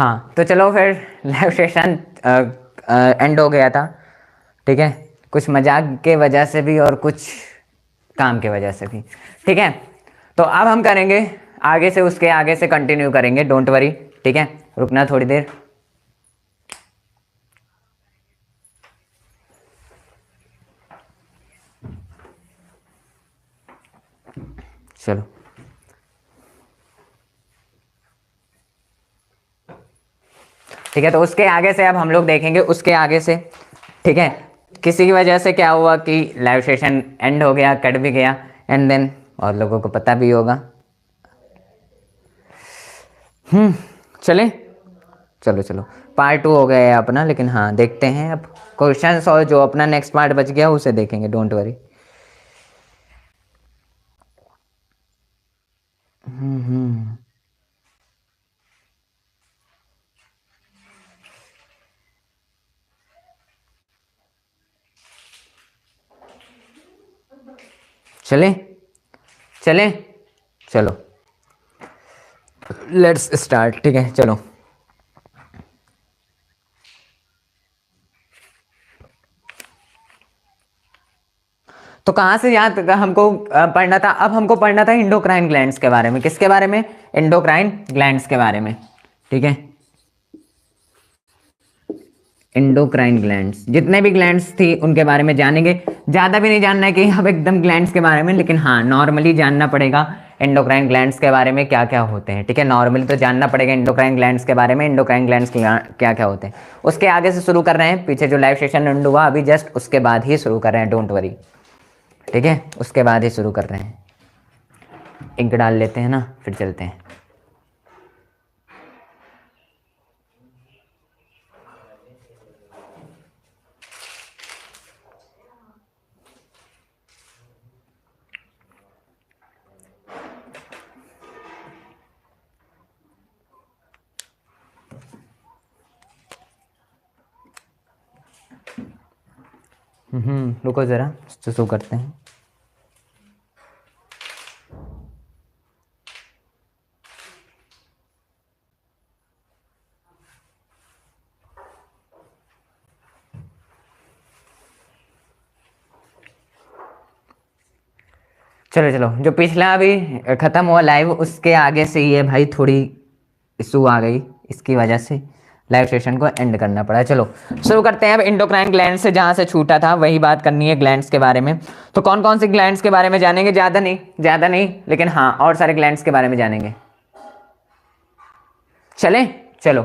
हाँ तो चलो फिर लाइव सेशन एंड हो गया था, ठीक है, कुछ मजाक के वजह से भी और कुछ काम के वजह से भी, ठीक है। तो अब हम करेंगे आगे से, उसके आगे से कंटिन्यू करेंगे, डोंट वरी, ठीक है। रुकना थोड़ी देर। चलो ठीक है, तो उसके आगे से अब हम लोग देखेंगे, उसके आगे से, ठीक है। किसी की वजह से क्या हुआ कि लाइव सेशन एंड हो गया, कट भी गया, एंड देन और लोगों को पता भी होगा। चले, चलो चलो, पार्ट 2 हो गया है अपना, लेकिन हाँ देखते हैं अब क्वेश्चंस, और जो अपना नेक्स्ट पार्ट बच गया उसे देखेंगे, डोंट वरी। चले चले, चलो लेट्स स्टार्ट, ठीक है चलो। तो कहाँ से याद हमको पढ़ना था, अब हमको पढ़ना था इंडोक्राइन ग्लैंड्स के बारे में। किसके बारे में? इंडोक्राइन ग्लैंड्स के बारे में, ठीक है। इंडोक्राइन ग्लैंड्स, जितने भी ग्लैंड्स थी उनके बारे में जानेंगे। ज़्यादा भी नहीं जानना है कि अब एकदम ग्लैंड्स के बारे में, लेकिन हाँ नॉर्मली जानना पड़ेगा इंडोक्राइन ग्लैंड्स के बारे में क्या क्या होते हैं, ठीक है। नॉर्मली तो जानना पड़ेगा इंडोक्राइन ग्लैंड्स के बारे में, इंडोक्राइन ग्लैंड्स क्या क्या होते हैं। उसके आगे से शुरू कर रहे हैं, पीछे जो लाइव सेशन एंड हुआ अभी जस्ट उसके बाद ही शुरू कर रहे हैं, डोंट वरी, ठीक है। उसके बाद ही शुरू कर रहे हैं, इंक डाल लेते हैं ना, फिर चलते हैं। रुको ज़रा, शुरू करते हैं। चलो चलो, जो पिछला अभी ख़त्म हुआ लाइव, उसके आगे से ये भाई थोड़ी इशू आ गई, इसकी वजह से लाइव सेशन को एंड करना पड़ा। चलो शुरू करते हैं अब इंडोक्राइन ग्लैंड से, जहाँ से छूटा था वही बात करनी है ग्लैंड्स के बारे में। तो कौन कौन सी ग्लैंड्स के बारे में जानेंगे? ज़्यादा नहीं, लेकिन हाँ और सारे ग्लैंड्स के बारे में जानेंगे। चलें, चलो।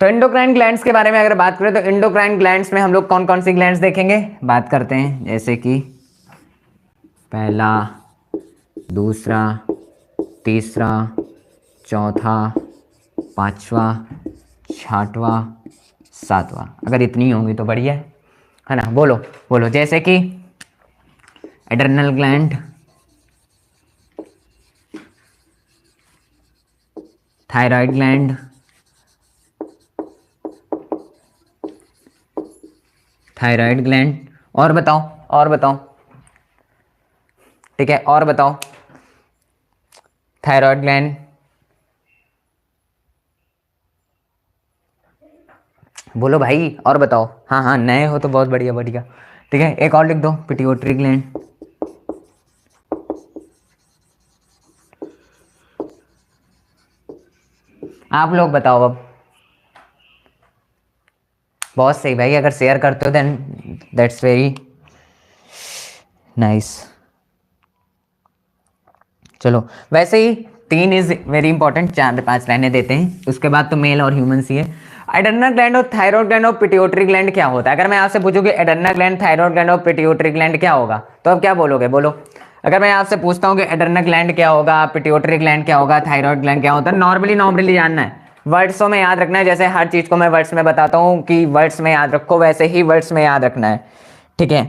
तो इंडोक्राइन ग्लैंड्स के बारे में अगर बात करें तो इंडोक्राइन ग्लैंड्स में हम लोग कौन कौन सी ग्लैंड्स देखेंगे, बात करते हैं। जैसे कि पहला, दूसरा, तीसरा, चौथा, पांचवा, छठवां, सातवां। अगर इतनी होंगी तो बढ़िया है ना। बोलो बोलो, जैसे कि adrenal gland, thyroid gland, thyroid gland, और बताओ, और बताओ, ठीक है, और बताओ। थायराइड ग्लैंड, बोलो भाई, और बताओ। हाँ हाँ, नए हो तो बहुत बढ़िया बढ़िया, ठीक है। एक और लिख दो, पिट्यूटरी ग्लैंड। आप लोग बताओ अब। बहुत सही भाई, अगर शेयर करते हो देन दैट्स वेरी नाइस। चलो वैसे ही 3 इज वेरी इंपॉर्टेंट, 4-5 लाइनें देते हैं, उसके बाद तो मेल और ह्यूमंस ही है। एड्रेनल ग्लैंड और थायराइड ग्लैंड और पिट्यूटरी ग्लैंड क्या होता है? अगर मैं आपसे पूछूं कि एड्रेनल ग्लैंड, थायराइड ग्लैंड और पिट्यूटरी ग्लैंड क्या होगा, तो अब क्या बोलोगे? बोलो। अगर मैं आपसे पूछता हूँ कि एड्रेनल ग्लैंड क्या होगा, पिट्यूटरी ग्लैंड क्या होगा, थायराइड ग्लैंड क्या होता है, नॉर्मली जानना है, वर्ड्सों में याद रखना है। जैसे हर चीज़ को मैं वर्ड्स में बताता हूँ कि वर्ड्स में याद रखो, वैसे ही वर्ड्स में याद रखना है, ठीक है।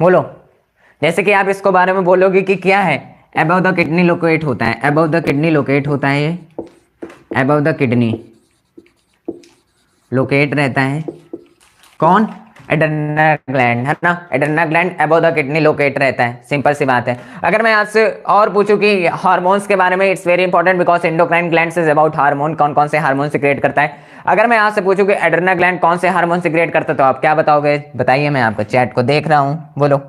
बोलो। जैसे कि आप इसको बारे में बोलोगे कि क्या है, अबव द किडनी लोकेट होता है, अबव द किडनी लोकेट होता है, ये अबव द किडनी लोकेट रहता है। कौन? एड्रेनल ग्लैंड है ना, adrenal gland above the kidney locate रहता है, सिंपल सी बात है। अगर मैं आपसे और पूछूं कि हार्मोन्स के बारे में, it's very important because endocrine glands is about hormone, कौन कौन से हार्मोन सिक्रेट करता है। अगर मैं आपसे पूछूं कि एड्रेनल ग्लैंड कौन से हार्मोन सिक्रेट करता है तो आप क्या बताओगे, बताइए, मैं आपको चैट को देख रहा हूं, बोलो।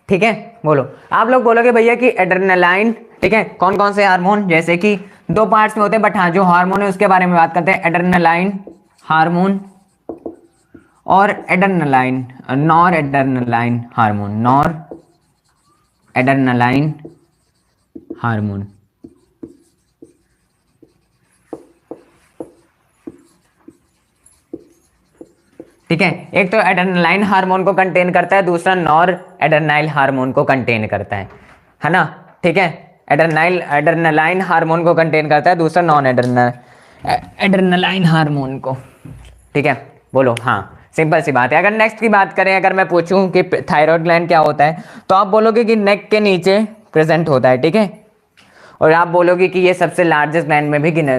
ठीक है, बोलो। आप लोग बोलोगे भैया कि एड्रेनालाइन, ठीक है, कौन कौन से हार्मोन, जैसे कि दो पार्ट्स में होते हैं, बट हाँ जो हार्मोन है उसके बारे में बात करते हैं, एड्रेनालाइन हार्मोन और adrenaline nor adrenaline hormone, nor adrenaline hormone. ठीक है, एक तो एड्रेनालाइन हार्मोन को कंटेन करता है, दूसरा नॉर एड्रेनाइल हार्मोन को कंटेन करता है ना। ठीक है, एड्रेनालाइन हार्मोन को कंटेन करता है, दूसरा नॉन एड्रेनालाइन हार्मोन को। ठीक है, बोलो। हाँ, सिंपल सी बात है। अगर नेक्स्ट की बात करें, अगर मैं पूछूं कि थायराइड ग्लैंड क्या होता है, तो आप बोलोगे कि नेक के नीचे प्रेजेंट होता है, ठीक है, और आप बोलोगे कि ये सबसे लार्जेस्ट ग्लैंड में भी गिना।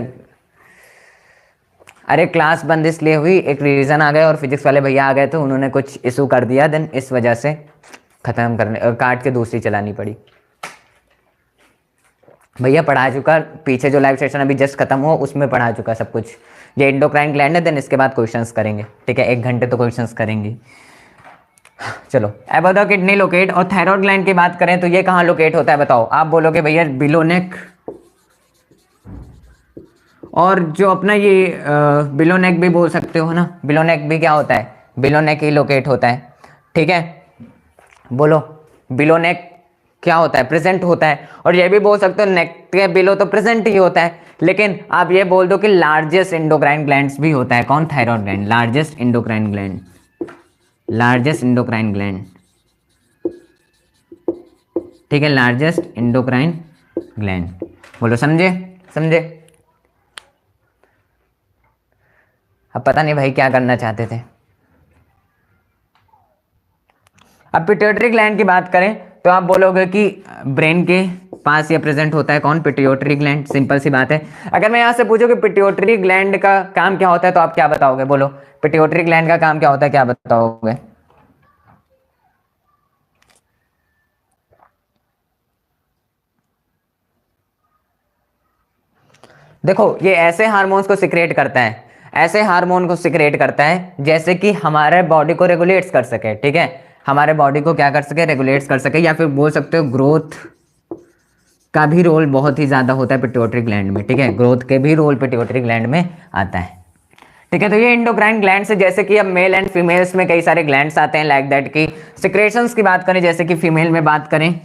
अरे क्लास बंद इसलिए हुई, एक रीजन आ गया और फिजिक्स वाले भैया आ गए तो उन्होंने कुछ इशू कर दिया, देन इस वजह से खत्म करने काट के दूसरी चलानी पड़ी। भैया पढ़ा चुका, पीछे जो लाइव सेशन अभी जस्ट खत्म हो उसमें पढ़ा चुका सब कुछ। ये एंडोक्राइन ग्लैंड है, देन इसके बाद क्वेश्चंस करेंगे, ठीक है, 1 घंटे तो क्वेश्चंस करेंगे। चलो, अबव द किडनी लोकेट, और थायराइड ग्लैंड की बात करें तो ये कहाँ लोकेट होता है बताओ। आप बोलोगे भैया बिलो नेक, और जो अपना ये बिलो नेक भी बोल सकते हो ना, बिलो नेक भी क्या होता है, बिलो नेक ही लोकेट होता है। ठीक है, बोलो, बिलो नेक क्या होता है, प्रेजेंट होता है। और ये भी बोल सकते हो नेक के बिलो तो प्रेजेंट ही होता है, लेकिन आप ये बोल दो कि लार्जेस्ट एंडोक्राइन ग्लैंड्स भी होता है। कौन, thyroid gland, largest endocrine gland, largest endocrine gland. ठीक है, लार्जेस्ट एंडोक्राइन ग्लैंड, बोलो, समझे, समझे। अब पता नहीं भाई क्या करना चाहते थे। अब पिट्यूटरी ग्लैंड की बात करें तो आप बोलोगे कि ब्रेन के पास ये प्रेजेंट होता है, कौन, पिट्यूटरी ग्लैंड, सिंपल सी बात है। अगर मैं यहाँ से पूछूं कि पिट्यूटरी ग्लैंड का काम क्या होता है तो आप क्या बताओगे, बोलो, पिट्यूटरी ग्लैंड का काम क्या होता है, क्या बताओगे। देखो, ये ऐसे हार्मोन्स को सिक्रेट करता है, ऐसे हार्मोन को सिक्रेट करता है जैसे कि हमारे बॉडी को रेगुलेट्स कर सके। ठीक है, हमारे बॉडी को क्या कर सके, रेगुलेट्स कर सके, या फिर बोल सकते हो ग्रोथ का भी रोल बहुत ही ज़्यादा होता है पिट्यूटरी ग्लैंड में। ठीक है, ग्रोथ के भी रोल पिट्यूटरी ग्लैंड में आता है। ठीक है, तो ये एंडोक्राइन ग्लैंड से, जैसे कि अब मेल एंड फीमेल्स में कई सारे ग्लैंड्स आते हैं लाइक दैट की सिक्रेशंस की बात करें, जैसे कि फीमेल में बात करें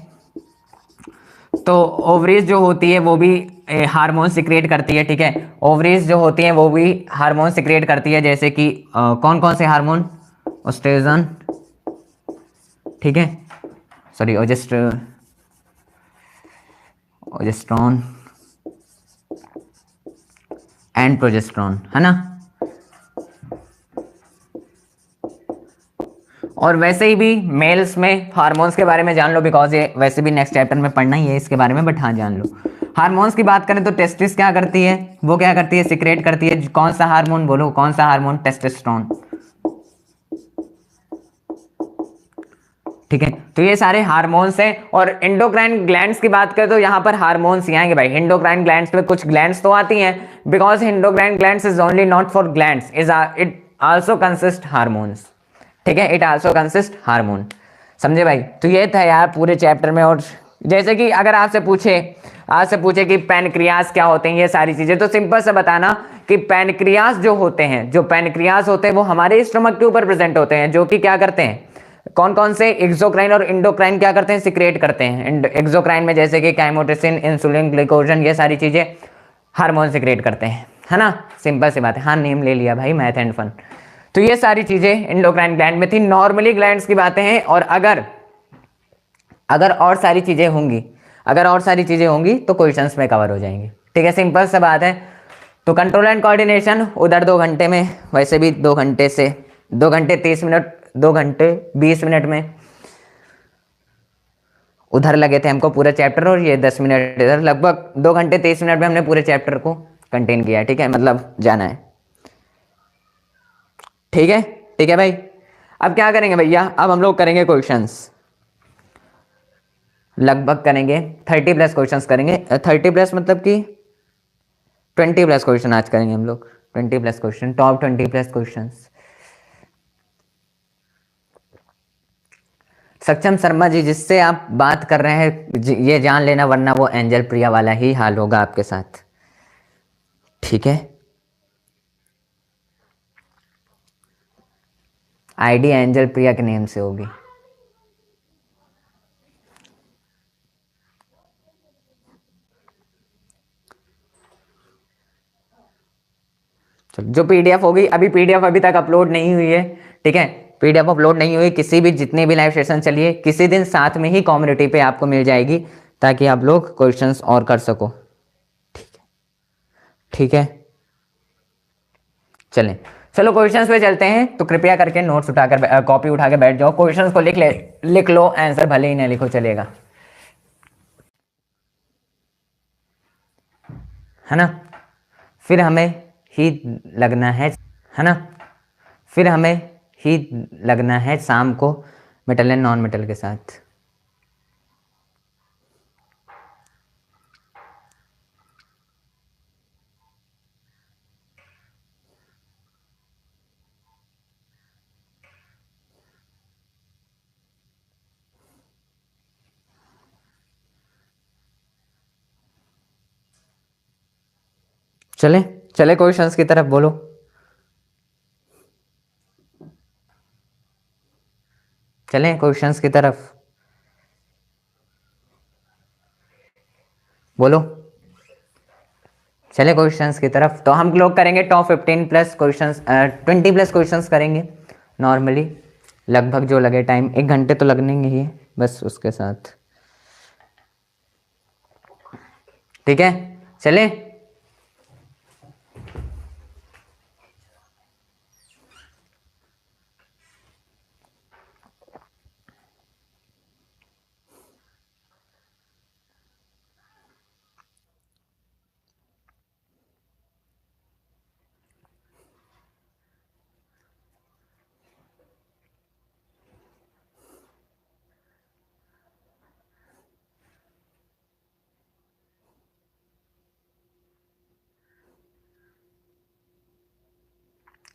तो ओवरीज जो होती है वो भी हार्मोन सिक्रिएट करती है। ठीक है, ओवरीज जो होती हैं वो भी हार्मोन सिक्रिएट करती है, जैसे कि कौन कौन से हार्मोन, ओस्ट्रोजन, ठीक है, सॉरी ओजेस्ट्रॉन एंड प्रोजेस्ट्रॉन, है ना। और वैसे ही भी मेल्स में हार्मोन्स के बारे में जान लो, बिकॉज ये वैसे भी नेक्स्ट चैप्टर में पढ़ना ही है इसके बारे में, बट हाँ जान लो। हार्मोन्स की बात करें तो टेस्टिस क्या करती है, वो क्या करती है, सिक्रेट करती है, कौन सा हार्मोन, बोलो कौन सा हार्मोन, टेस्टोस्टेरोन। ठीक है, तो ये सारे हार्मोन्स हैं। और एंडोक्राइन ग्लैंड्स की बात करें तो यहाँ पर हार्मोन्स ही आएंगे भाई। एंडोक्राइन ग्लैंड्स में कुछ ग्लैंड्स तो आती हैं, because endocrine glands is only not for glands, it also consist hormones. ठीक है, इट आल्सो कंसिस्ट हार्मोन, समझे भाई। तो ये था यार पूरे चैप्टर में। और जैसे कि अगर आपसे पूछे कि पैनक्रियास क्या होते हैं, ये सारी चीजें, तो सिंपल से बताना कि पैनक्रियास जो होते हैं वो हमारे स्टमक के ऊपर प्रेजेंट होते हैं, जो कि क्या करते हैं, कौन कौन से, एक्सोक्राइन और इंडोक्राइन क्या करते हैं, सिक्रेट करते हैं। एक्सोक्राइन में जैसे कि काइमोट्रिसिन, इंसुलिन, ग्लूकोजन, ये सारी चीजें हार्मोन सिक्रेट करते हैं, है ना, सिंपल सी बात है। हाँ, नेम ले लिया भाई, मैथ एंड फन। तो ये सारी चीजें एंडोक्राइन ग्लैंड में थी। नॉर्मली ग्लैंड्स की बातें हैं, और अगर अगर और सारी चीज़ें होंगी, अगर और सारी चीज़ें होंगी तो क्वेश्चंस में कवर हो जाएंगी। ठीक है, सिंपल सा बात है। तो कंट्रोल एंड कोऑर्डिनेशन उधर 2 घंटे में, वैसे भी 2 घंटे से 2 घंटे 30 मिनट, 2 घंटे 20 मिनट में उधर लगे थे हमको पूरा चैप्टर, और ये 10 मिनट इधर, लगभग 2 घंटे 30 मिनट में हमने पूरे चैप्टर को कंटेन किया है। ठीक है, मतलब जाना है। ठीक है, ठीक है भाई। अब क्या करेंगे भैया, अब हम लोग करेंगे क्वेश्चंस, लगभग करेंगे 30 प्लस क्वेश्चंस करेंगे। 30 प्लस मतलब कि 20 प्लस क्वेश्चन आज करेंगे हम लोग। 20 plus question, top 20 plus questions. सक्षम शर्मा जी, जिससे आप बात कर रहे हैं ये जान लेना, वरना वो एंजल प्रिया वाला ही हाल होगा आपके साथ। ठीक है, आईडी एंजल प्रिया के नेम से होगी। चलो, जो पीडीएफ होगी, अभी पीडीएफ अभी तक अपलोड नहीं हुई है। ठीक है, पीडीएफ अपलोड नहीं हुई, किसी भी जितने भी लाइव सेशन चलिए किसी दिन साथ में ही कम्युनिटी पे आपको मिल जाएगी, ताकि आप लोग क्वेश्चंस और कर सको। ठीक है, ठीक है, चलें, चलो क्वेश्चंस पे चलते हैं। तो कृपया करके नोट्स उठाकर, कॉपी उठा के बैठ जाओ, क्वेश्चंस को लिख लो, आंसर भले ही ना लिखो चलेगा, है ना। फिर हमें ही लगना है ना, फिर हमें ही लगना है शाम को मेटल एंड नॉन मेटल के साथ। चले चले क्वेश्चंस की तरफ, बोलो। चलें क्वेश्चंस की तरफ, बोलो। चले क्वेश्चंस की तरफ। तो हम लोग करेंगे top 15 plus questions, 20 plus questions करेंगे नॉर्मली, लगभग जो लगे टाइम, 1 घंटे तो लगने ही बस उसके साथ। ठीक है, चले।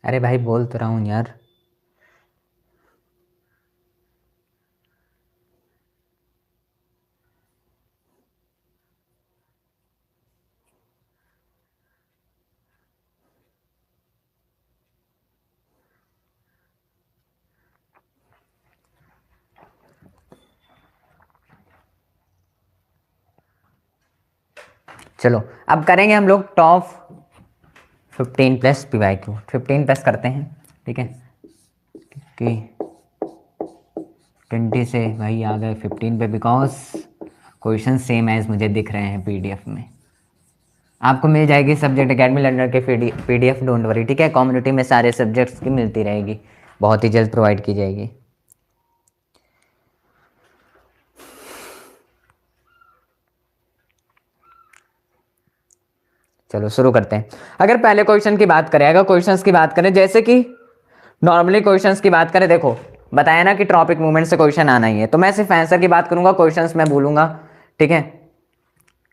अरे भाई बोल तो रहा हूँ यार। चलो अब करेंगे हम लोग टॉप 15 प्लस PYQ, 15 प्लस करते हैं। ठीक है, कि 20 से भाई आ गए 15 पे, बिकॉज क्वेश्चन सेम एज मुझे दिख रहे हैं PDF में। आपको मिल जाएगी सब्जेक्ट अकेडमी लर्नर के PDF, डोंट वरी। ठीक है, कम्युनिटी में सारे सब्जेक्ट्स की मिलती रहेगी, बहुत ही जल्द प्रोवाइड की जाएगी। चलो शुरू करते हैं। अगर पहले क्वेश्चन की बात करें, अगर क्वेश्चंस की बात करें, जैसे कि नॉर्मली क्वेश्चंस की बात करें, देखो बताया ना कि ट्रॉपिक मूवमेंट से क्वेश्चन आना ही है, तो मैं सिर्फ आंसर की बात करूंगा, क्वेश्चंस मैं बोलूंगा। ठीक है,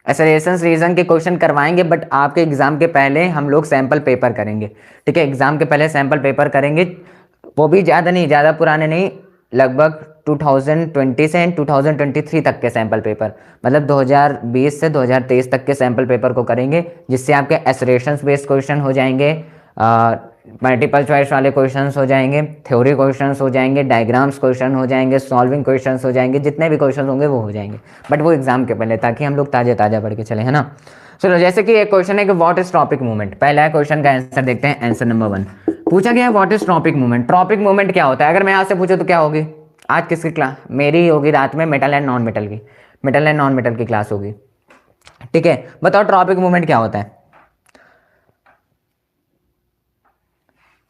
एसरेशंस रीजन के क्वेश्चन करवाएंगे, बट आपके एग्जाम के पहले हम लोग सैंपल पेपर करेंगे। ठीक है, एग्जाम के पहले सैंपल पेपर करेंगे, वो भी ज़्यादा नहीं, ज़्यादा पुराने नहीं, लगभग 2020 से 2023 तक के सैंपल पेपर, मतलब 2020 से 2023 तक के सैंपल पेपर को करेंगे, जिससे आपके एसरेशंस बेस्ड क्वेश्चन हो जाएंगे, मल्टीपल चॉइस वाले क्वेश्चंस हो जाएंगे, थ्योरी क्वेश्चंस हो जाएंगे, डायग्राम्स क्वेश्चन हो जाएंगे, सॉल्विंग क्वेश्चंस हो जाएंगे, जितने भी क्वेश्चन होंगे वो हो जाएंगे, बट वो एग्जाम के पहले, ताकि हम लोग ताज़ा ताज़ा पढ़ के चले, है ना। चलो, जैसे कि एक क्वेश्चन है कि व्हाट इज ट्रॉपिक मूवमेंट, पहला क्वेश्चन का आंसर देखते हैं। आंसर नंबर 1 पूछा गया है, what is tropic movement. Tropic movement क्या होता है, अगर मैं यहाँ से पूछूँ तो क्या होगी, आज किसकी क्लास? मेरी होगी रात में मेटल एंड नॉन मेटल की, मेटल एंड नॉन मेटल की क्लास होगी। ठीक है, बताओ ट्रॉपिक मूवमेंट क्या होता है?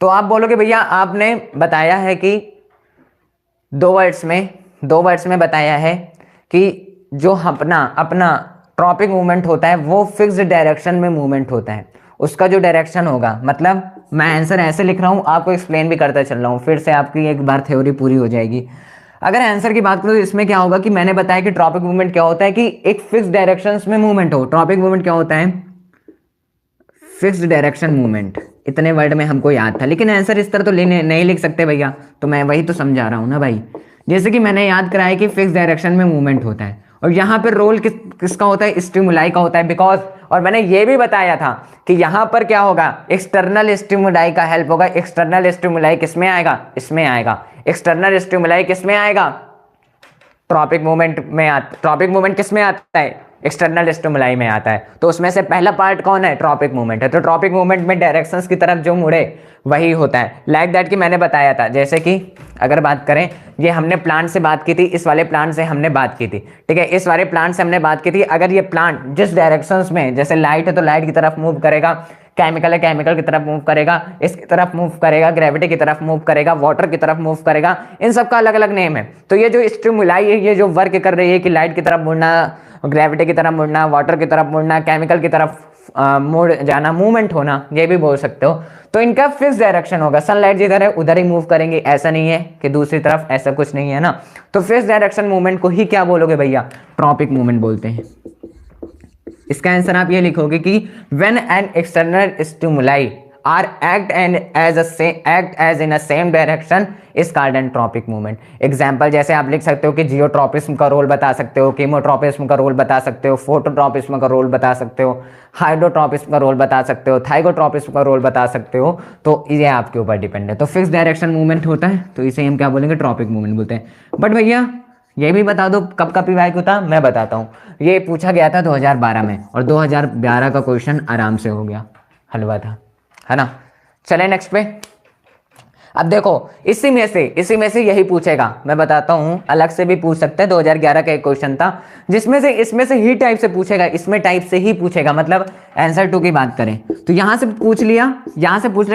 तो आप बोलोगे भैया आपने बताया है कि दो वर्ड्स में बताया है कि जो अपना अपना ट्रॉपिक मूवमेंट होता है वो फिक्स्ड डायरेक्शन में मूवमेंट होता है, उसका जो डायरेक्शन होगा, मतलब मैं आंसर ऐसे लिख रहा हूं, आपको एक्सप्लेन भी करता चल रहा हूं, फिर से आपकी एक बार थ्योरी पूरी हो जाएगी। अगर आंसर की बात करूं तो इसमें क्या होगा कि मैंने बताया कि ट्रॉपिक मूवमेंट क्या होता है कि एक फिक्स डायरेक्शंस में मूवमेंट हो। ट्रॉपिक मूवमेंट क्या होता है? Fixed direction movement. इतने वर्ड में हमको याद था, लेकिन आंसर इस तरह तो लेने नहीं लिख सकते भैया, तो मैं वही तो समझा रहा हूं ना भाई। जैसे कि मैंने याद कराया कि फिक्स डायरेक्शन में मूवमेंट होता है, और यहाँ पर रोल किसका होता है? स्टिमुलाई का होता है, बिकॉज, और मैंने ये भी बताया था कि यहाँ पर क्या होगा? एक्सटर्नल स्टिमुलाई का हेल्प होगा। एक्सटर्नल स्टिमुलाई किसमें आएगा? इसमें आएगा। एक्सटर्नल स्टिमुलाई किसमें आएगा? ट्रॉपिक मूवमेंट में ट्रॉपिक मूवमेंट किस में आता है? एक्सटर्नल स्टिमुलाई में आता है। तो उसमें से पहला पार्ट कौन है? ट्रॉपिक मूवमेंट है। तो ट्रॉपिक मूवमेंट में डायरेक्शंस की तरफ जो मुड़े वही होता है। लाइक दैट कि मैंने बताया था, जैसे कि अगर बात करें, ये हमने प्लांट से बात की थी, इस वाले प्लांट से हमने बात की थी, ठीक है, इस वाले प्लांट से हमने बात की थी। अगर ये प्लांट जिस डायरेक्शंस में, जैसे लाइट है तो लाइट की तरफ मूव करेगा, केमिकल है केमिकल की तरफ मूव करेगा, इसकी तरफ मूव करेगा, ग्रेविटी की तरफ मूव करेगा, वाटर की तरफ मूव करेगा, इन सब का अलग अलग नेम है। तो ये जो स्टिमुलाई है, ये जो वर्क कर रही है कि लाइट की तरफ मुड़ना, ग्रेविटी की तरफ मुड़ना, वाटर की तरफ मुड़ना, केमिकल की तरफ मुड़ जाना, मूवमेंट होना, ये भी बोल सकते हो। तो इनका फिक्स डायरेक्शन होगा। सनलाइट जिधर है उधर ही मूव करेंगे, ऐसा नहीं है कि दूसरी तरफ, ऐसा कुछ नहीं है ना। तो फिक्स डायरेक्शन मूवमेंट को ही क्या बोलोगे भैया? ट्रॉपिक मूवमेंट बोलते हैं। इसका आंसर आप ये लिखोगे कि when an external stimuli are act as in a same direction is called an tropic movement. Example जैसे आप लिख सकते हो कि जियोट्रॉपिज्म का रोल बता सकते हो, कीमोट्रॉपिज्म का रोल बता सकते हो, फोटोट्रॉपिज्म का रोल बता सकते हो, हाइड्रोट्रॉपिज्म का रोल बता सकते हो, थाइगोट्रॉपिज्म का रोल बता सकते हो। तो ये आपके ऊपर डिपेंड है। तो फिक्स डायरेक्शन मूवमेंट होता है, तो इसे हम क्या बोलेंगे? ट्रॉपिक मूवमेंट बोलते हैं। बट भैया ये भी बता दो कब का पीवाई को था, मैं बताता हूँ। ये पूछा गया था 2012 में, और 2012 का क्वेश्चन आराम से हो गया, हलवा था, है ना। चले नेक्स्ट पे। अब देखो इसी में से यही पूछेगा, मैं बताता हूँ, अलग से भी पूछ सकते हैं। 2011 का एक क्वेश्चन था जिसमें से इसमें से ही टाइप से पूछेगा, इसमें टाइप से ही पूछेगा। मतलब आंसर 2 की बात करें तो यहाँ से पूछ लिया,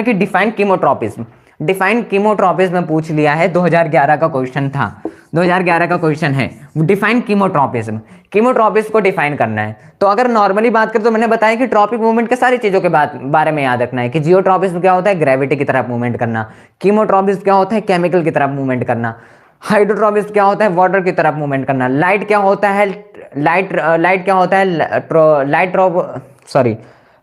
कि डिफाइन कीमोट्रॉपिज्म, डिफाइन कीमोट्रॉपिज्म में पूछ लिया है। 2011 का क्वेश्चन था, 2011 का क्वेश्चन है डिफाइन कीमोट्रॉपिज्म। कीमोट्रॉपिज्म को डिफाइन करना है। तो अगर नॉर्मली बात करें तो मैंने बताया कि ट्रॉपिक मूवमेंट के सारी चीजों के बारे में याद रखना है कि जियोट्रॉपिज्म क्या होता है? ग्रेविटी की तरफ मूवमेंट करना। कीमोट्रॉपिज्म क्या होता है? केमिकल की तरफ मूवमेंट करना। हाइड्रोट्रॉपिज्म क्या होता है? वाटर की तरफ मूवमेंट करना। लाइट क्या होता है? लाइट क्या होता है?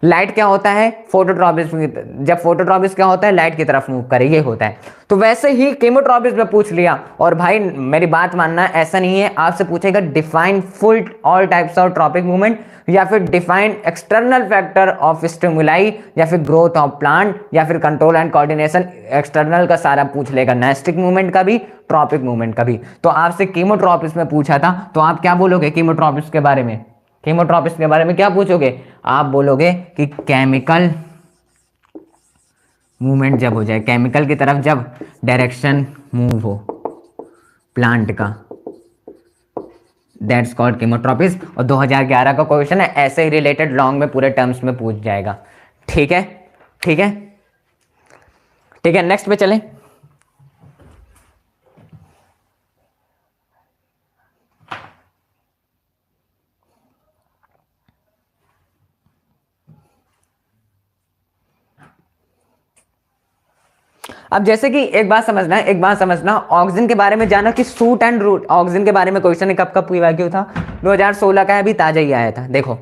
लाइट क्या होता है? फोटोट्रॉपिज्म। जब फोटोट्रॉपिज्म क्या होता है? लाइट की तरफ मूव करे, ये होता है। तो वैसे ही कीमोट्रॉपिज्म में पूछ लिया। और भाई मेरी बात मानना, ऐसा नहीं है, आपसे पूछेगा define full all types of tropic movement, या फिर define external factor of stimuli, या फिर ग्रोथ ऑफ प्लांट, या फिर कंट्रोल एंड कोऑर्डिनेशन। एक्सटर्नल का सारा पूछ लेगा, नेस्टिक मूवमेंट का भी, ट्रॉपिक मूवमेंट का भी। तो आपसे कीमोट्रॉपिज्म में पूछा था, तो आप क्या बोलोगे कीमोट्रॉपिज्म के बारे में? कीमोट्रॉपिज्म के बारे में क्या पूछोगे? आप बोलोगे कि केमिकल मूवमेंट जब हो जाए, केमिकल की तरफ जब डायरेक्शन मूव हो प्लांट का, दैट्स कॉल्ड कीमोट्रॉपिज्म। और 2011 का क्वेश्चन है, ऐसे ही रिलेटेड लॉन्ग में पूरे टर्म्स में पूछ जाएगा। ठीक है, ठीक है, ठीक है, नेक्स्ट पे चलें। अब जैसे कि एक बात समझना, ऑक्सीजन के बारे में जाना कि सूट एंड रूट। ऑक्सीजन के बारे में क्वेश्चन कब का पूरा क्यों था? 2016 का है, अभी ताजा ही आया था। देखो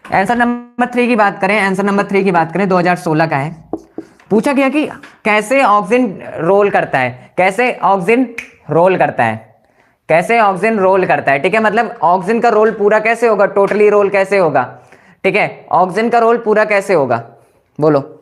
आंसर नंबर 3 की बात करें, 2016 का है। पूछा गया कि कैसे ऑक्सीजन रोल करता है, कैसे ऑक्सीजन रोल करता है। ठीक है, मतलब ऑक्सीजन का रोल पूरा कैसे होगा, टोटली रोल कैसे होगा। ठीक है, ऑक्सीजन का रोल पूरा कैसे होगा, बोलो।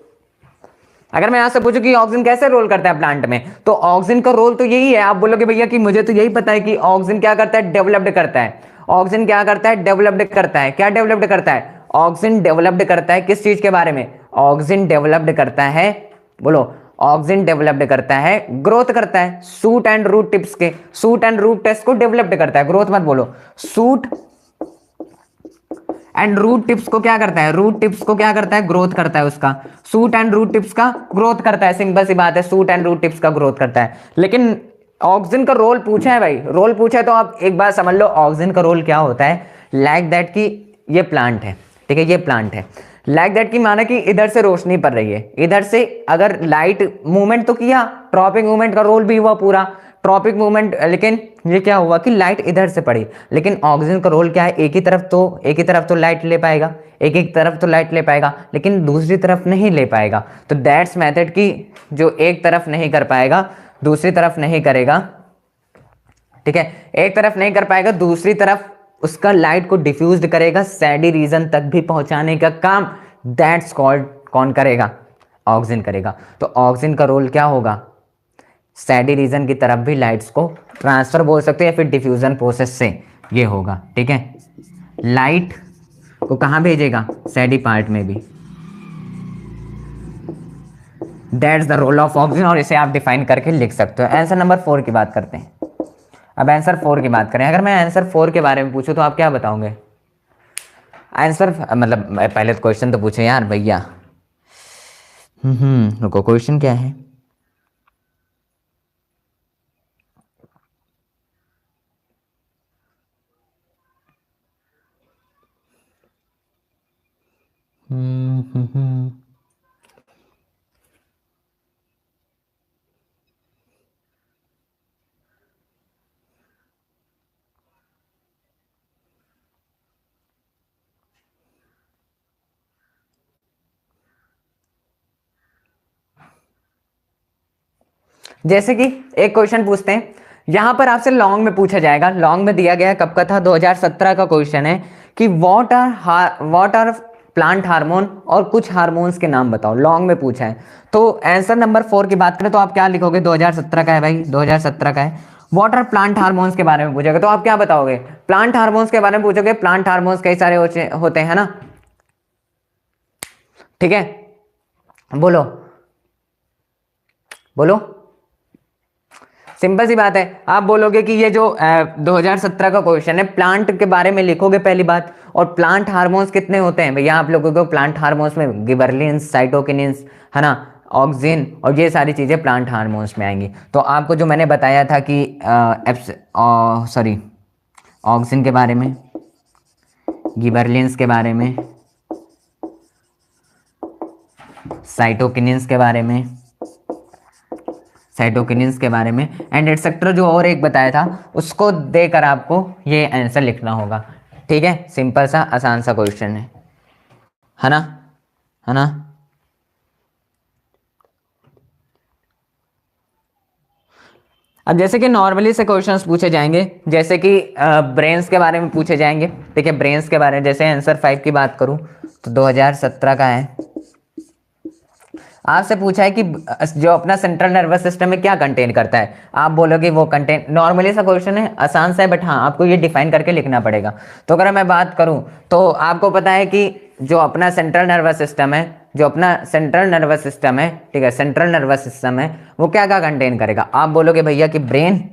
अगर मैं आपसे पूछूं कि ऑक्सीजन कैसे रोल करता है प्लांट में, तो ऑक्सीजन का रोल तो यही है। आप बोलोगे भैया कि मुझे तो यही पता है कि ऑक्सीजन क्या करता है? डेवलप्ड करता है। ऑक्सीजन क्या करता है? डेवलप्ड करता है। क्या डेवलप्ड करता है? ऑक्सीजन डेवलप्ड करता है किस चीज के बारे में? ऑक्सीजन डेवलप्ड करता है, बोलो, ऑक्सिन डेवलप्ड करता है, ग्रोथ करता है सूट एंड रूट टिप्स के, सूट एंड रूट टिप्स को डेवलप्ड करता है, ग्रोथ मत बोलो, सूट एंड रूट टिप्स को क्या करता है, रूट टिप्स को क्या करता है, ग्रोथ करता है उसका, सूट एंड रूट टिप्स का ग्रोथ करता है, सिंपल सी बात है, सूट एंड रूट टिप्स का ग्रोथ करता है। लेकिन ऑक्सिन का रोल पूछा है भाई, रोल पूछा है तो आप एक बात समझ लो, ऑक्सिन का रोल क्या होता है, लाइक दैट कि ये प्लांट है, ठीक है, ये प्लांट है, लाइक दैट की माना कि इधर से रोशनी पड़ रही है, इधर से अगर लाइट मूवमेंट तो किया, ट्रॉपिक मूवमेंट का रोल भी हुआ पूरा, ट्रॉपिक मूवमेंट, लेकिन ये क्या हुआ कि लाइट इधर से पड़ी, लेकिन ऑक्सीजन का रोल क्या है, एक ही तरफ तो लाइट ले पाएगा, एक तरफ तो लाइट ले पाएगा, लेकिन दूसरी तरफ नहीं ले पाएगा। तो दैट्स मेथड की जो एक तरफ नहीं कर पाएगा दूसरी तरफ नहीं करेगा, ठीक है, एक तरफ नहीं कर पाएगा दूसरी तरफ उसका लाइट को डिफ्यूज करेगा, सैडी रीजन तक भी पहुंचाने का काम दैट्स कॉल्ड कौन करेगा, ऑक्सीजन करेगा। तो ऑक्सीजन का रोल क्या होगा, सैडी रीजन की तरफ भी लाइट्स को ट्रांसफर बोल सकते हैं या फिर डिफ्यूजन प्रोसेस से ये होगा, ठीक है, लाइट को कहां भेजेगा, सैडी पार्ट में भी, that's the role of oxygen, और इसे आप डिफाइन करके लिख सकते हो। आंसर नंबर 4 की बात करते हैं। अब आंसर 4 की बात करें, अगर मैं आंसर 4 के बारे में पूछूं तो आप क्या बताओगे, आंसर मतलब पहले तो क्वेश्चन तो पूछे यार भैया, रुको, क्वेश्चन क्या है, जैसे कि एक क्वेश्चन पूछते हैं, यहां पर आपसे लॉन्ग में पूछा जाएगा, लॉन्ग में दिया गया है, कब का था, 2017 का क्वेश्चन है कि व्हाट आर प्लांट हार्मोन और कुछ हार्मोन्स के नाम बताओ, लॉन्ग में पूछा है। तो आंसर नंबर 4 की बात करें तो आप क्या लिखोगे, 2017 का है भाई, 2017 का है, व्हाट आर प्लांट हार्मोन्स के बारे में पूछेगा तो आप क्या बताओगे, प्लांट हार्मोन्स के बारे में पूछोगे, प्लांट हार्मोन्स कई सारे होते हैं ना, ठीक है, बोलो बोलो, सिंपल सी बात है, आप बोलोगे कि ये जो 2017 का क्वेश्चन है, प्लांट के बारे में लिखोगे पहली बात, और प्लांट हार्मोन्स कितने होते हैं भैया, आप लोगों को प्लांट हार्मोन्स में गिबरलिन्स, साइटोकिनिन्स, है ना, ऑक्सिन और ये सारी चीज़ें प्लांट हार्मोन्स में आएंगी। तो आपको जो मैंने बताया था कि ऑक्सिन के बारे में, गिबरलिन्स के बारे में, साइटोकिनिन्स के बारे में, साइटोकिनिन्स के बारे में एंड एटसेट्रा, जो और एक बताया था उसको देकर आपको ये आंसर लिखना होगा, ठीक है, सिंपल सा आसान सा क्वेश्चन है ना, है ना। अब जैसे कि नॉर्मली से क्वेश्चंस पूछे जाएंगे, जैसे कि ब्रेन्स के बारे में पूछे जाएंगे, ठीक है, ब्रेन्स के बारे में, जैसे आंसर 5 की बात करूं तो 2017 का है, आपसे पूछा है कि जो अपना सेंट्रल नर्वस सिस्टम में क्या कंटेन करता है, आप बोलोगे वो कंटेन, नॉर्मली सा क्वेश्चन है, आसान सा है, बट हाँ आपको ये डिफाइन करके लिखना पड़ेगा। तो अगर मैं बात करूं तो आपको पता है कि जो अपना सेंट्रल नर्वस सिस्टम है, जो अपना सेंट्रल नर्वस सिस्टम है, ठीक है, सेंट्रल नर्वस सिस्टम है, वो क्या क्या कंटेन करेगा, आप बोलोगे भैया कि brain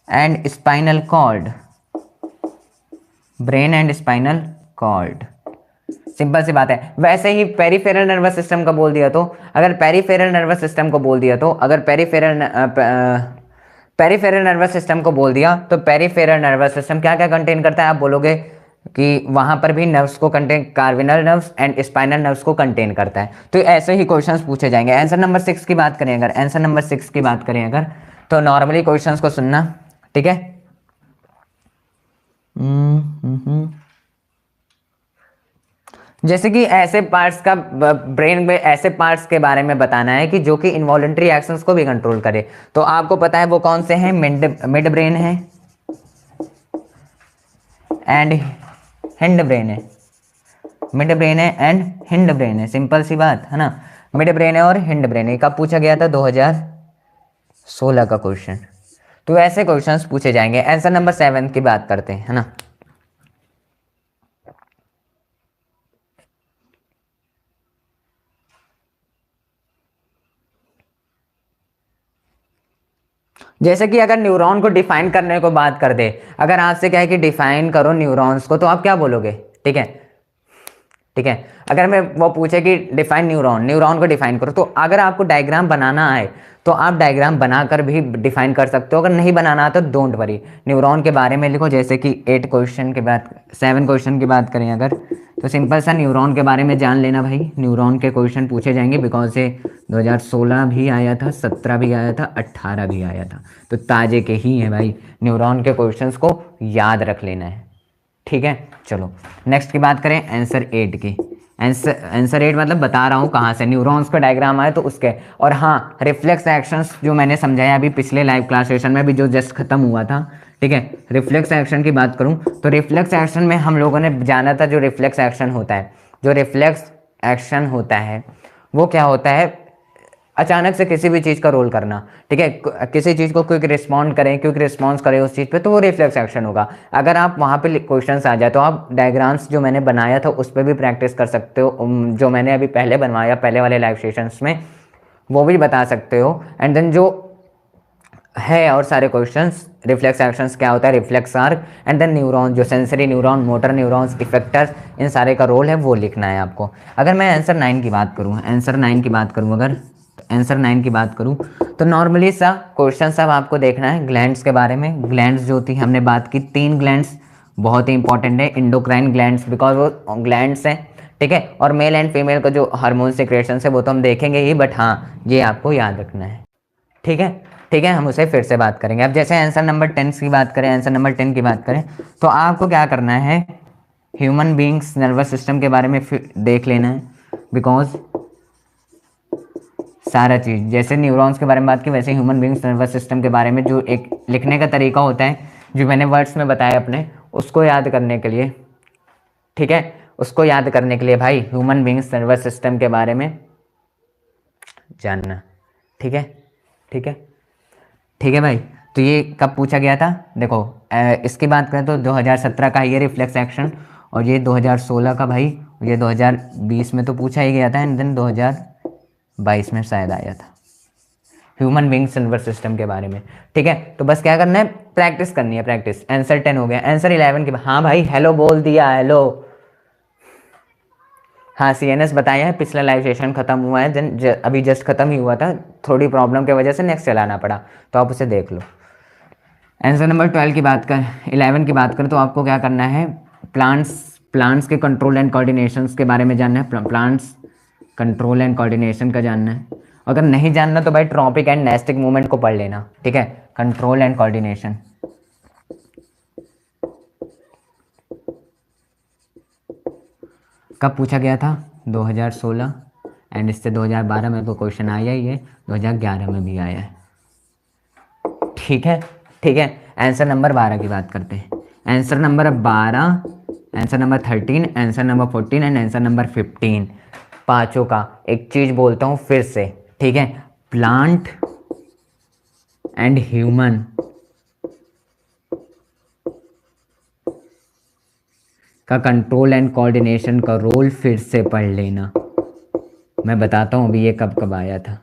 and spinal cord, brain and spinal cord, simple सी बात है। वैसे ही पेरिफेरल नर्वस सिस्टम का बोल दिया तो, अगर पेरिफेरल नर्वस सिस्टम को बोल दिया तो, अगर पेरिफेरल नर्वस सिस्टम को बोल दिया तो पेरिफेरल नर्वस सिस्टम क्या क्या कंटेन करता है, आप बोलोगे कि वहां पर भी नर्व्स को contain, cranial nerves and spinal nerves को कंटेन करता है। तो ऐसे ही क्वेश्चंस पूछे जाएंगे। आंसर नंबर 6 की बात करें अगर, आंसर नंबर 6 की बात करें अगर, तो नॉर्मली क्वेश्चंस को सुनना, ठीक है। जैसे कि ऐसे पार्ट्स का, ब्रेन में ऐसे पार्ट्स के बारे में बताना है कि जो कि इनवॉलेंट्री एक्शंस को भी कंट्रोल करे, तो आपको पता है वो कौन से हैं, मिड ब्रेन है एंड हिंड ब्रेन है, मिड ब्रेन है एंड हिंड ब्रेन है, सिंपल सी बात है ना, मिड ब्रेन है और हिंड ब्रेन है। कब पूछा गया था, 2016 का क्वेश्चन। तो ऐसे क्वेश्चंस पूछे जाएंगे। आंसर नंबर 7 की बात करते हैं, है ना। जैसे कि अगर न्यूरॉन को डिफाइन करने को बात कर दे, अगर आपसे क्या है कि डिफाइन करो न्यूरॉन्स को, तो आप क्या बोलोगे? ठीक है, ठीक है। अगर मैं वो पूछे कि डिफाइन न्यूरॉन, न्यूरॉन को डिफाइन करो, तो अगर आपको डायग्राम बनाना आए तो आप डायग्राम बनाकर भी डिफाइन कर सकते हो। अगर नहीं बनाना आता तो डोंट वरी, न्यूरॉन के बारे में लिखो। जैसे कि 8 क्वेश्चन के बाद 7 क्वेश्चन की बात करें अगर, तो सिंपल सा न्यूरॉन के बारे में जान लेना भाई। न्यूरॉन के क्वेश्चन पूछे जाएंगे, बिकॉज ये 2016 भी आया था, 17 भी आया था, 18 भी आया था, तो ताजे के ही हैं भाई। न्यूरॉन के क्वेश्चंस को याद रख लेना है, ठीक है। चलो नेक्स्ट की बात करें, आंसर 8 की। आंसर 8 मतलब बता रहा हूँ कहाँ से, न्यूरॉन्स का डायग्राम आए तो उसके। और हाँ, रिफ्लेक्स एक्शंस जो मैंने समझाया अभी पिछले लाइव क्लास सेशन में भी, जो जस्ट खत्म हुआ था, ठीक है। रिफ्लेक्स एक्शन की बात करूँ तो रिफ्लेक्स एक्शन में हम लोगों ने जाना था, जो रिफ्लेक्स एक्शन होता है, जो रिफ्लेक्स एक्शन होता है वो क्या होता है? अचानक से किसी भी चीज़ का रोल करना, ठीक है। किसी चीज़ को क्विक रिस्पॉन्ड करें, क्विक रिस्पॉन्स करें उस चीज़ पे, तो वो रिफ्लेक्स एक्शन होगा। अगर आप वहाँ पे क्वेश्चंस आ जाए तो आप डायग्राम्स जो मैंने बनाया था उस पर भी प्रैक्टिस कर सकते हो। जो मैंने अभी पहले बनवाया पहले वाले लाइव सेशंस में, वो भी बता सकते हो। एंड देन जो है और सारे क्वेश्चंस, रिफ्लेक्स एक्शंस क्या होता है, reflex arc, and then neuron, जो sensory neuron, motor neurons, effectors, इन सारे का रोल है वो लिखना है आपको। अगर मैं आंसर 9 की बात करूँ, आंसर 9 की बात करूँ अगर, आंसर 9 की बात करूँ तो नॉर्मली सा क्वेश्चन सब आपको देखना है ग्लैंड्स के बारे में। ग्लैंड्स जो थी हमने बात की, 3 ग्लैंड्स बहुत ही इंपॉर्टेंट है, इंडोक्राइन ग्लैंड्स, बिकॉज वो ग्लैंड्स हैं, ठीक है। और मेल एंड फीमेल का जो हार्मोन सिक्रेशन है वो तो हम देखेंगे ही, बट हाँ ये आपको याद रखना है, ठीक है। ठीक है, हम उसे फिर से बात करेंगे। अब जैसे आंसर नंबर 10 की बात करें, आंसर नंबर 10 की बात करें, तो आपको क्या करना है, ह्यूमन बींग्स नर्वस सिस्टम के बारे में फिर देख लेना है, बिकॉज सारा चीज़ जैसे न्यूरॉन्स के बारे में बात की, वैसे ह्यूमन बींग्स नर्वस सिस्टम के बारे में जो एक लिखने का तरीका होता है, जो मैंने वर्ड्स में बताया अपने, उसको याद करने के लिए, ठीक है, उसको याद करने के लिए भाई ह्यूमन बींग्स नर्वस सिस्टम के बारे में जानना, ठीक है, ठीक है, ठीक है भाई। तो ये कब पूछा गया था? देखो इसकी बात करें तो 2017 का ये रिफ्लेक्स एक्शन, और ये 2016 का भाई, ये 2020 में तो पूछा ही गया था, एंड देन 2022 में शायद आया था ह्यूमन बींग्स नर्वस सिस्टम के बारे में, ठीक है। तो बस क्या करना है, प्रैक्टिस करनी है, प्रैक्टिस। आंसर 10 हो गया, आंसर 11 की, हाँ भाई हेलो बोल दिया, हेलो। हाँ CNS बताया है, पिछला लाइव सेशन खत्म हुआ है, अभी जस्ट खत्म ही हुआ था, थोड़ी प्रॉब्लम की वजह से नेक्स्ट चलाना पड़ा, तो आप उसे देख लो। आंसर नंबर 12 की बात कर 11 की बात करें तो आपको क्या करना है, प्लांट्स प्लांट्स के कंट्रोल एंड कोऑर्डिनेशंस के बारे में जानना है, प्लांट्स कंट्रोल एंड कोऑर्डिनेशन का जानना है। अगर नहीं जानना तो भाई ट्रॉपिक एंड नेस्टिक मूवमेंट को पढ़ लेना, ठीक है, कंट्रोल एंड कोऑर्डिनेशन। कब पूछा गया था? 2016, एंड इससे 2012 में तो क्वेश्चन आया ही है, 2011 में भी आया है, ठीक है, ठीक है। आंसर नंबर 12 की बात करते हैं, answer number 12, answer number 13, answer number 14 and answer number 15, पांचों का एक चीज बोलता हूँ फिर से, ठीक है। प्लांट एंड ह्यूमन का कंट्रोल एंड कोऑर्डिनेशन का रोल फिर से पढ़ लेना। मैं बताता हूँ अभी ये कब कब आया था,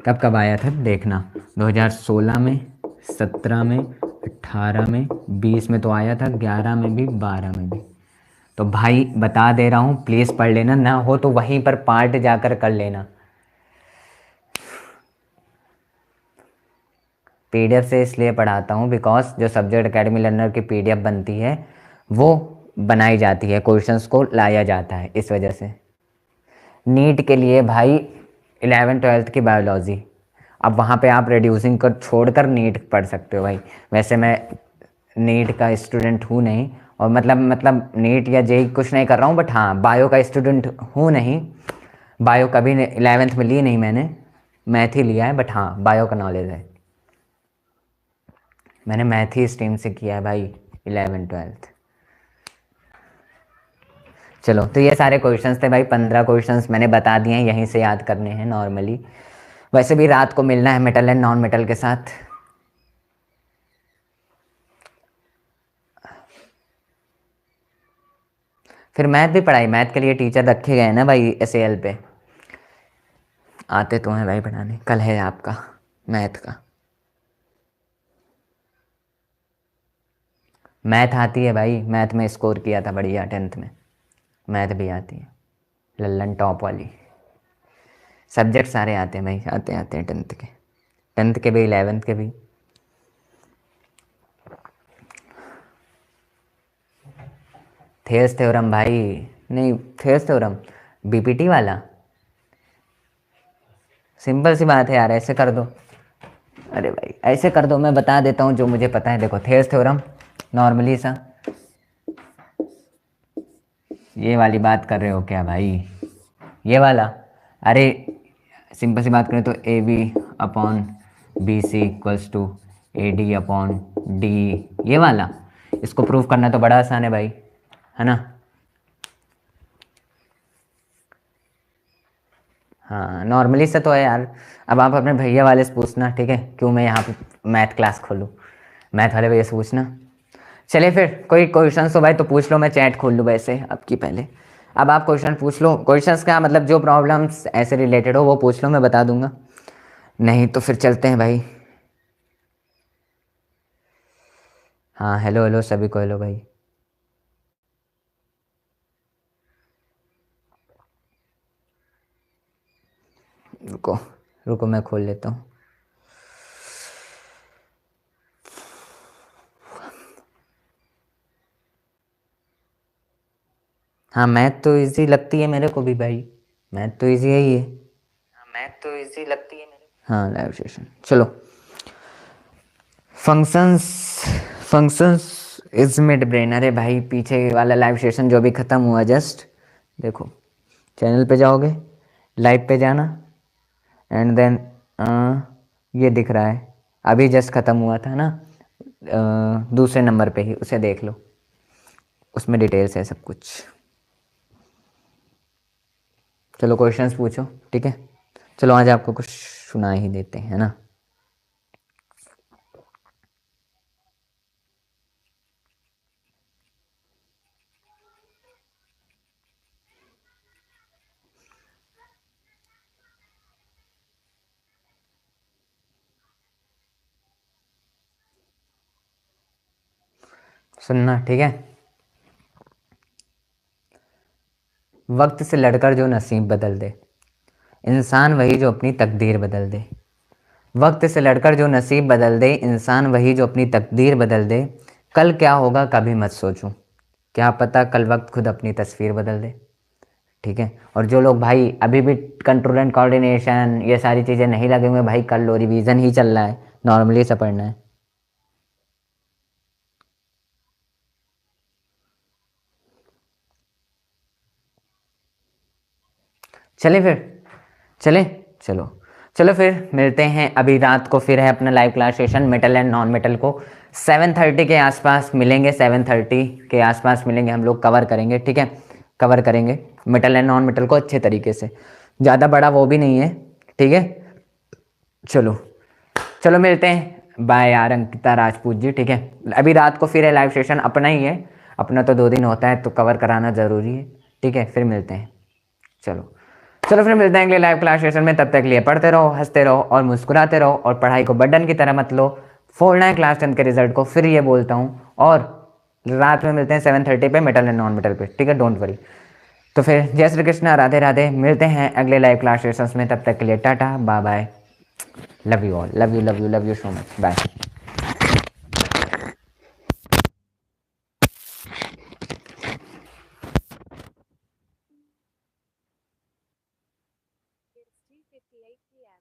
कब कब आया था देखना, 2016 में, 17 में, 18 में, 20 में तो आया था, 11 में भी, 12 में भी। तो भाई बता दे रहा हूँ, प्लीज़ पढ़ लेना, ना हो तो वहीं पर पार्ट जाकर कर लेना। PDF से इसलिए पढ़ाता हूँ बिकॉज जो सब्जेक्ट एकेडमी लर्नर की PDF बनती है वो बनाई जाती है, क्वेश्चंस को लाया जाता है, इस वजह से। नीट के लिए भाई 11th-12th की बायोलॉजी, अब वहाँ पे आप रिड्यूसिंग को छोड़कर नीट पढ़ सकते हो भाई। वैसे मैं नीट का स्टूडेंट हूँ नहीं, और मतलब नीट या जेई कुछ नहीं कर रहा हूँ, बट हाँ बायो का स्टूडेंट हूँ नहीं, बायो कभी 11th में ली नहीं मैंने, मैथ ही लिया है, बट हाँ बायो का नॉलेज है, मैंने मैथ ही स्ट्रीम से किया है भाई 11th-12th। चलो तो ये सारे क्वेश्चंस थे भाई, 15 क्वेश्चंस मैंने बता दिए हैं, यहीं से याद करने हैं नॉर्मली। वैसे भी रात को मिलना है मेटल एंड नॉन मेटल के साथ। फिर मैथ भी पढ़ाई, मैथ के लिए टीचर रखे गए ना भाई SAL पे। आते तो हैं भाई पढ़ाने, कल है आपका मैथ का। मैथ आती है भाई, मैथ में स्कोर किया था बढ़िया 10th में, मैथ भी आती है, लल्लन टॉप वाली। सब्जेक्ट सारे आते हैं भाई, आते आते हैं 10th के भी 11th के भी। थेल्स थ्योरम भाई, नहीं थेल्स थ्योरम बीपीटी वाला, सिंपल सी बात है यार, ऐसे कर दो। अरे भाई ऐसे कर दो, मैं बता देता हूँ जो मुझे पता है। देखो थेल्स थ्योरम नॉर्मली सा, ये वाली बात कर रहे हो क्या भाई, ये वाला। अरे सिंपल सी बात करें तो A B upon B C equals to A D upon D, ये वाला। इसको प्रूव करना तो बड़ा आसान है भाई, है ना। हाँ नॉर्मली से तो है यार। अब आप अपने भैया वाले से पूछना, ठीक है, क्यों मैं यहाँ पे मैथ क्लास खोलूँ, मैथ वाले भैया से पूछना। चलिए फिर कोई क्वेश्चन तो भाई तो पूछ लो, मैं चैट खोल लूँ वैसे आपकी पहले। अब आप क्वेश्चन पूछ लो, क्वेश्चंस का मतलब जो प्रॉब्लम्स ऐसे रिलेटेड हो वो पूछ लो, मैं बता दूंगा। नहीं तो फिर चलते हैं भाई। हाँ हेलो हेलो सभी को हेलो भाई। रुको रुको मैं खोल लेता हूँ। हाँ मैथ तो इजी लगती है मेरे को भी भाई, मैथ तो इजी है ही है। हाँ मैथ तो इजी लगती है मेरे को। हाँ लाइव सेशन चलो। Functions, functions is mid brain. अरे भाई पीछे वाला लाइव सेशन जो भी ख़त्म हुआ जस्ट, देखो चैनल पे जाओगे, लाइव पे जाना, एंड देन ये दिख रहा है, अभी जस्ट ख़त्म हुआ था ना, दूसरे नंबर पे ही, उसे देख लो, उसमें डिटेल्स है सब कुछ। चलो क्वेश्चंस पूछो, ठीक है। चलो आज आपको कुछ सुना ही देते हैं ना। सुनना ठीक है। वक्त से लड़कर जो नसीब बदल दे, इंसान वही जो अपनी तकदीर बदल दे। वक्त से लड़कर जो नसीब बदल दे, इंसान वही जो अपनी तकदीर बदल दे। कल क्या होगा कभी मत सोचूं, क्या पता कल वक्त खुद अपनी तस्वीर बदल दे। ठीक है। और जो लोग भाई अभी भी कंट्रोल एंड कोऑर्डिनेशन ये सारी चीज़ें नहीं लगे हुए, भाई कर लो, रिवीजन ही चल रहा है, नॉर्मली से पढ़ना है। चले फिर, चले, चलो चलो फिर मिलते हैं। अभी रात को फिर है अपना live class session, metal and non metal को 7:30 के आसपास मिलेंगे, 7:30 के आसपास मिलेंगे, हम लोग कवर करेंगे, ठीक है। कवर करेंगे मेटल एंड नॉन मेटल को अच्छे तरीके से, ज़्यादा बड़ा वो भी नहीं है, ठीक है। चलो चलो मिलते हैं, बाय यार अंकिता राजपूत जी, ठीक है। अभी रात को फिर है लाइव सेशन, अपना ही है, अपना तो 2 दिन होता है तो कवर कराना ज़रूरी है, ठीक है। फिर मिलते हैं, चलो चलो फिर मिलते हैं अगले लाइव क्लास सेशन में। तब तक लिए पढ़ते रहो, हंसते रहो और मुस्कुराते रहो, और पढ़ाई को बर्डन की तरह मत लो। फोड़ना है क्लास 10 के रिजल्ट को, फिर ये बोलता हूँ। और रात में मिलते हैं 7:30 पे मेटल एंड नॉन मेटल पे, ठीक है, डोंट वरी। तो फिर जय श्री कृष्णा, राधे राधे, मिलते हैं अगले लाइव क्लास सेशंस में। तब तक के लिए tata bye bye, love you all, love you love you love you so much, bye. It's 2:58 p.m.